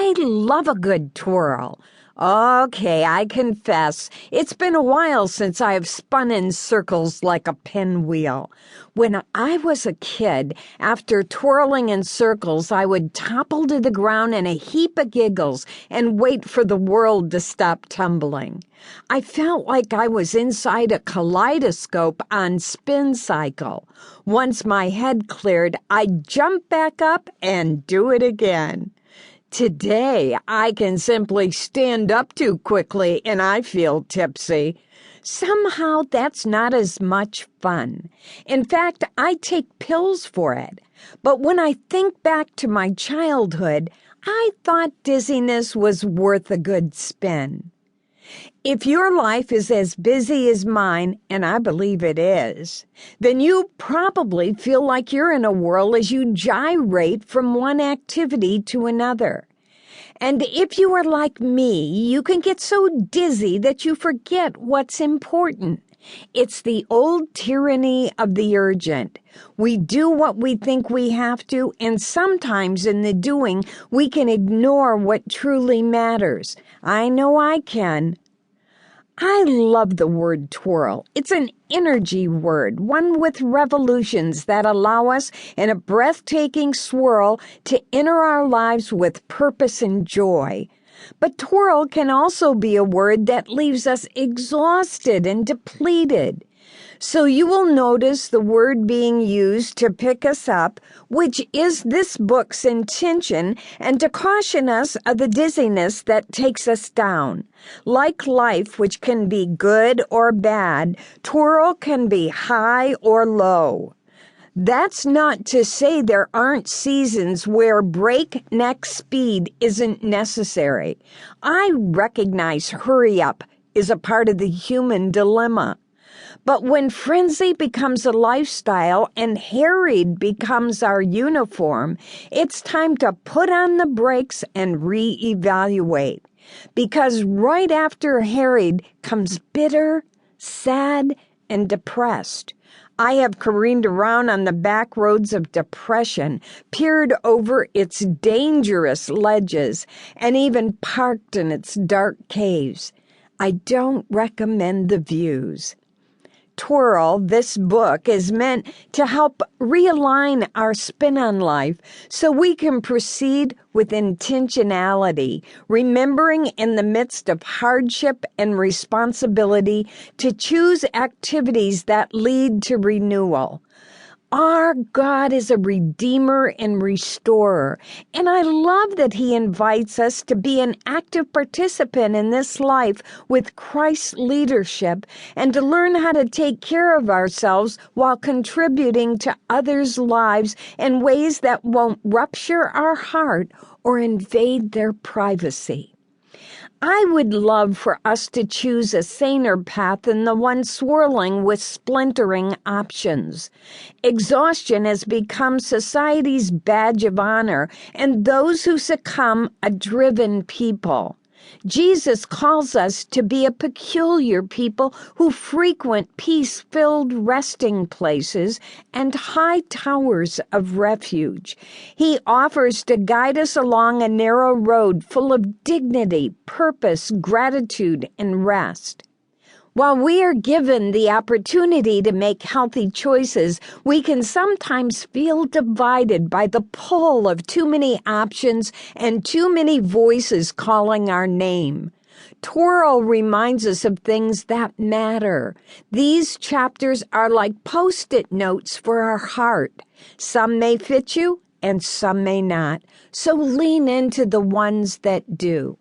I love a good twirl. Okay, I confess, it's been a while since I have spun in circles like a pinwheel. When I was a kid, after twirling in circles, I would topple to the ground in a heap of giggles and wait for the world to stop tumbling. I felt like I was inside a kaleidoscope on spin cycle. Once my head cleared, I'd jump back up and do it again. Today, I can simply stand up too quickly and I feel tipsy. Somehow, that's not as much fun. In fact, I take pills for it. But when I think back to my childhood, I thought dizziness was worth a good spin. If your life is as busy as mine, and I believe it is, then you probably feel like you're in a whirl as you gyrate from one activity to another. And if you are like me, you can get so dizzy that you forget what's important. It's the old tyranny of the urgent. We do what we think we have to, and sometimes in the doing, we can ignore what truly matters. I know I can. I love the word twirl. It's an energy word, one with revolutions that allow us, in a breathtaking swirl, to enter our lives with purpose and joy. But twirl can also be a word that leaves us exhausted and depleted. So you will notice the word being used to pick us up, which is this book's intention, and to caution us of the dizziness that takes us down. Like life, which can be good or bad, twirl can be high or low. That's not to say there aren't seasons where breakneck speed isn't necessary. I recognize hurry up is a part of the human dilemma. But when frenzy becomes a lifestyle and harried becomes our uniform, it's time to put on the brakes and reevaluate. Because right after harried comes bitter, sad, and depressed. I have careened around on the back roads of depression, peered over its dangerous ledges, and even parked in its dark caves. I don't recommend the views. Twirl, this book, is meant to help realign our spin on life so we can proceed with intentionality, remembering in the midst of hardship and responsibility to choose activities that lead to renewal. Our God is a redeemer and restorer, and I love that He invites us to be an active participant in this life with Christ's leadership and to learn how to take care of ourselves while contributing to others' lives in ways that won't rupture our heart or invade their privacy. I would love for us to choose a saner path than the one swirling with splintering options. Exhaustion has become society's badge of honor, and those who succumb a driven people. Jesus calls us to be a peculiar people who frequent peace-filled resting places and high towers of refuge. He offers to guide us along a narrow road full of dignity, purpose, gratitude, and rest. While we are given the opportunity to make healthy choices, we can sometimes feel divided by the pull of too many options and too many voices calling our name. Twirl reminds us of things that matter. These chapters are like Post-it notes for our heart. Some may fit you and some may not, so lean into the ones that do.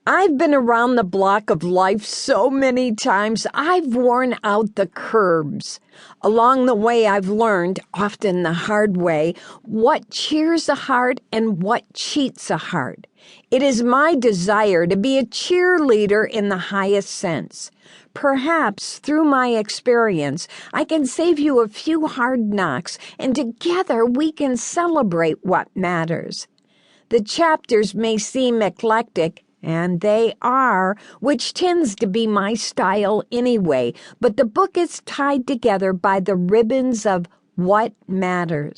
I've been around the block of life so many times, I've worn out the curbs. Along the way, I've learned, often the hard way, what cheers a heart and what cheats a heart. It is my desire to be a cheerleader in the highest sense. Perhaps, through my experience, I can save you a few hard knocks, and together we can celebrate what matters. The chapters may seem eclectic, and they are, which tends to be my style anyway, but the book is tied together by the ribbons of what matters.